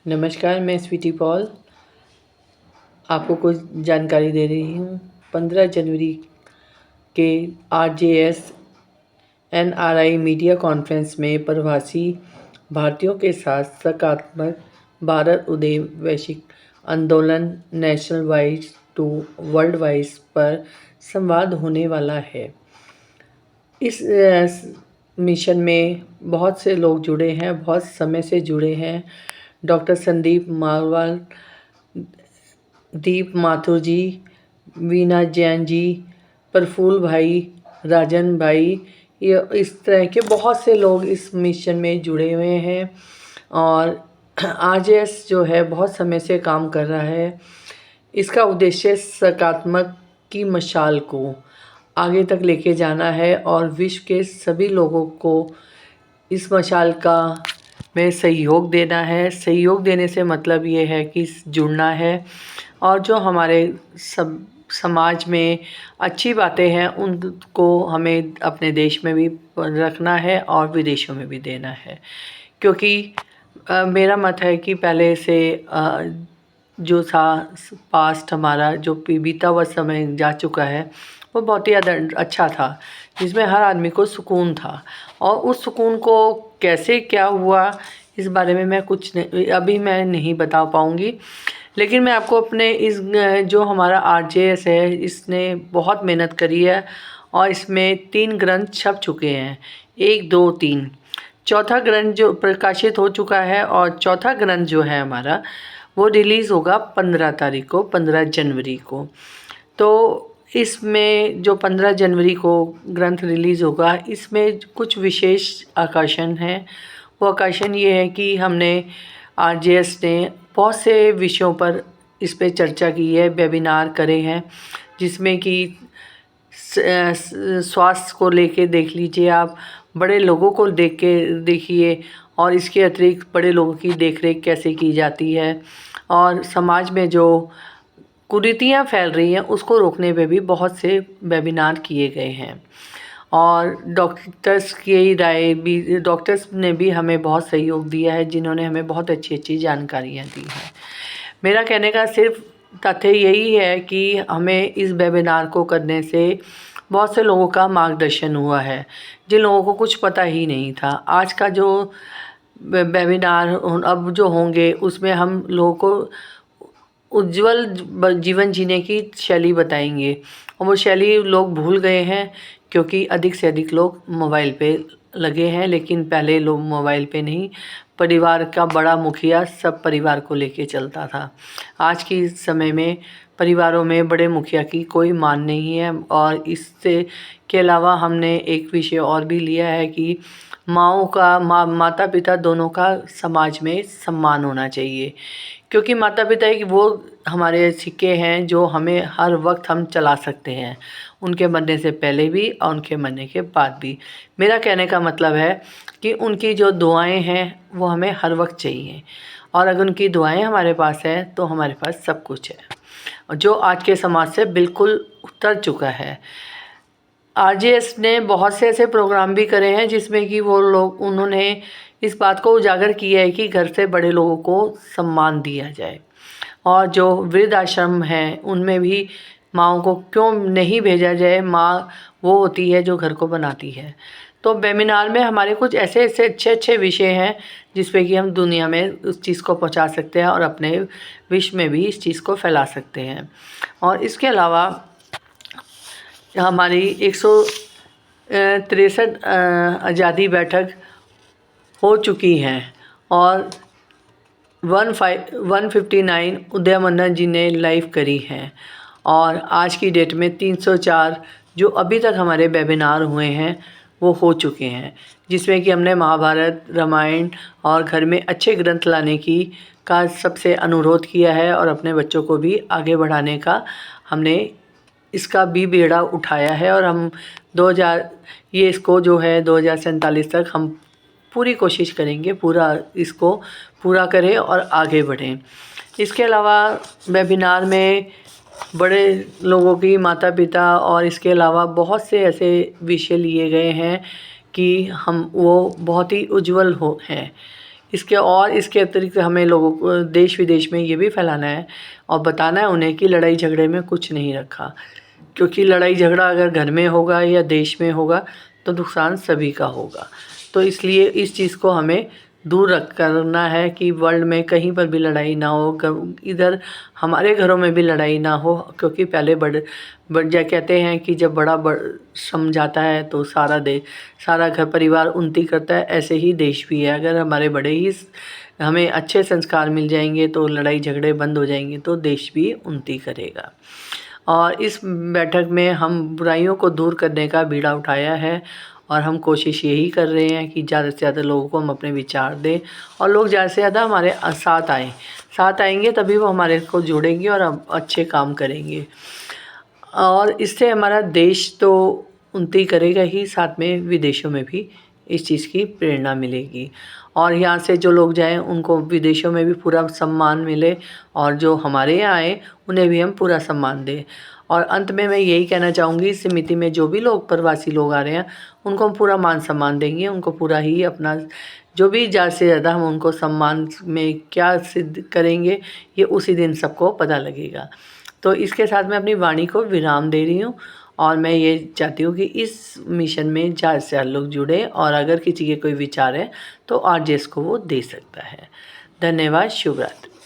नमस्कार, मैं स्वीटी पॉल आपको कुछ जानकारी दे रही हूँ। 15 जनवरी के RJS NRI मीडिया कॉन्फ्रेंस में प्रवासी भारतीयों के साथ सकारात्मक भारत उदय वैश्विक आंदोलन national wise to world wise पर संवाद होने वाला है। इस मिशन में बहुत से लोग जुड़े हैं, बहुत समय से जुड़े हैं। डॉक्टर संदीप मारवाल, दीप माथुर जी, वीना जैन जी, प्रफुल्ल भाई, राजन भाई, ये इस तरह के बहुत से लोग इस मिशन में जुड़े हुए हैं। और RJS जो है बहुत समय से काम कर रहा है। इसका उद्देश्य सकारात्मक की मशाल को आगे तक लेके जाना है और विश्व के सभी लोगों को इस मशाल का में सहयोग देना है। सहयोग देने से मतलब ये है कि जुड़ना है और जो हमारे समाज में अच्छी बातें हैं उनको हमें अपने देश में भी रखना है और विदेशों में भी देना है। क्योंकि मेरा मत है कि पहले से जो था पास्ट हमारा जो बीता हुआ समय जा चुका है वो बहुत ही अच्छा था, जिसमें हर आदमी को सुकून था। और उस सुकून को कैसे क्या हुआ इस बारे में मैं अभी मैं नहीं बता पाऊँगी। लेकिन मैं आपको अपने इस जो हमारा RJS है इसने बहुत मेहनत करी है और इसमें 3 ग्रंथ छप चुके हैं, 1, 2, 3। चौथा ग्रंथ जो प्रकाशित हो चुका है और चौथा ग्रंथ जो है हमारा वो रिलीज़ होगा 15 तारीख को, 15 जनवरी को। तो इसमें जो 15 जनवरी को ग्रंथ रिलीज़ होगा इसमें कुछ विशेष आकर्षण है। वो आकर्षण ये है कि हमने RJS ने बहुत से विषयों पर इस पे चर्चा की है, वेबिनार करे हैं, जिसमें कि स्वास्थ्य को लेके देख लीजिए आप, बड़े लोगों को देखिए और इसके अतिरिक्त बड़े लोगों की देखरेख कैसे की जाती है और समाज में जो कुरीतियाँ फैल रही हैं उसको रोकने पे भी बहुत से वेबिनार किए गए हैं। और डॉक्टर्स की राय भी, डॉक्टर्स ने भी हमें बहुत सहयोग दिया है, जिन्होंने हमें बहुत अच्छी अच्छी जानकारियाँ दी हैं। मेरा कहने का सिर्फ तथ्य यही है कि हमें इस वेबिनार को करने से बहुत से लोगों का मार्गदर्शन हुआ है, जिन लोगों को कुछ पता ही नहीं था। आज का जो वेबिनार अब जो होंगे उसमें हम लोगों को उज्जवल जीवन जीने की शैली बताएंगे और वो शैली लोग भूल गए हैं क्योंकि अधिक से अधिक लोग मोबाइल पे लगे हैं। लेकिन पहले लोग मोबाइल पे नहीं, परिवार का बड़ा मुखिया सब परिवार को लेके चलता था। आज के समय में परिवारों में बड़े मुखिया की कोई मान नहीं है। और इससे के अलावा हमने एक विषय और भी लिया है कि माता पिता दोनों का समाज में सम्मान होना चाहिए, क्योंकि माता पिता एक वो हमारे सिक्के हैं जो हमें हर वक्त हम चला सकते हैं, उनके मरने से पहले भी और उनके मरने के बाद भी। मेरा कहने का मतलब है कि उनकी जो दुआएं हैं वो हमें हर वक्त चाहिए, और अगर उनकी दुआएं हमारे पास हैं तो हमारे पास सब कुछ है, जो आज के समाज से बिल्कुल उतर चुका है। RJS ने बहुत से ऐसे प्रोग्राम भी करे हैं जिसमें कि उन्होंने इस बात को उजागर किया है कि घर से बड़े लोगों को सम्मान दिया जाए। और जो वृद्ध आश्रम हैं उनमें भी माँओं को क्यों नहीं भेजा जाए, माँ वो होती है जो घर को बनाती है। तो वेबिनार में हमारे कुछ ऐसे ऐसे अच्छे अच्छे विषय हैं जिस पे कि हम दुनिया में उस चीज़ को पहुंचा सकते हैं और अपने विश्व में भी इस चीज़ को फैला सकते हैं। और इसके अलावा हमारी 163 आज़ादी बैठक हो चुकी हैं और 159 उदय मन्ना जी ने लाइव करी हैं। और आज की डेट में 304 जो अभी तक हमारे वेबिनार हुए हैं वो हो चुके हैं, जिसमें कि हमने महाभारत, रामायण और घर में अच्छे ग्रंथ लाने का सबसे अनुरोध किया है और अपने बच्चों को भी आगे बढ़ाने का हमने इसका भी बेड़ा उठाया है। और हम 2047 तक हम पूरी कोशिश करेंगे इसको पूरा करें और आगे बढ़ें। इसके अलावा वेबिनार में बड़े लोगों की माता पिता और इसके अलावा बहुत से ऐसे विषय लिए गए हैं कि हम वो बहुत ही उज्जवल हैं, इसके अतिरिक्त हमें लोगों को देश विदेश में ये भी फैलाना है और बताना है उन्हें कि लड़ाई झगड़े में कुछ नहीं रखा, क्योंकि लड़ाई झगड़ा अगर घर में होगा या देश में होगा तो नुकसान सभी का होगा। तो इसलिए इस चीज़ को हमें दूर रख करना है कि वर्ल्ड में कहीं पर भी लड़ाई ना हो, इधर हमारे घरों में भी लड़ाई ना हो, क्योंकि पहले बड़े कहते हैं कि जब बड़ा समझाता है तो सारा घर परिवार उन्नति करता है। ऐसे ही देश भी है, अगर हमारे बड़े ही हमें अच्छे संस्कार मिल जाएंगे तो लड़ाई झगड़े बंद हो जाएंगे तो देश भी उन्नति करेगा। और इस बैठक में हम बुराइयों को दूर करने का बीड़ा उठाया है और हम कोशिश यही कर रहे हैं कि ज़्यादा से ज़्यादा लोगों को हम अपने विचार दें और लोग ज़्यादा से ज़्यादा हमारे साथ आएंगे तभी वो हमारे को जुड़ेंगे और हम अच्छे काम करेंगे। और इससे हमारा देश तो उन्नति करेगा ही, साथ में विदेशों में भी इस चीज़ की प्रेरणा मिलेगी और यहाँ से जो लोग जाएं उनको विदेशों में भी पूरा सम्मान मिले और जो हमारे यहाँ आए उन्हें भी हम पूरा सम्मान दें। और अंत में मैं यही कहना चाहूँगी, इस समिति में जो भी लोग प्रवासी लोग आ रहे हैं उनको हम पूरा मान सम्मान देंगे, उनको पूरा ही अपना जो भी ज़्यादा से ज़्यादा हम उनको सम्मान में क्या सिद्ध करेंगे ये उसी दिन सबको पता लगेगा। तो इसके साथ मैं अपनी वाणी को विराम दे रही हूँ और मैं ये चाहती हूँ कि इस मिशन में ज़्यादा से ज़्यादा लोग जुड़े और अगर किसी के कोई विचार है तो आरजेएस को वो दे सकता है। धन्यवाद। शुभ रात्रि।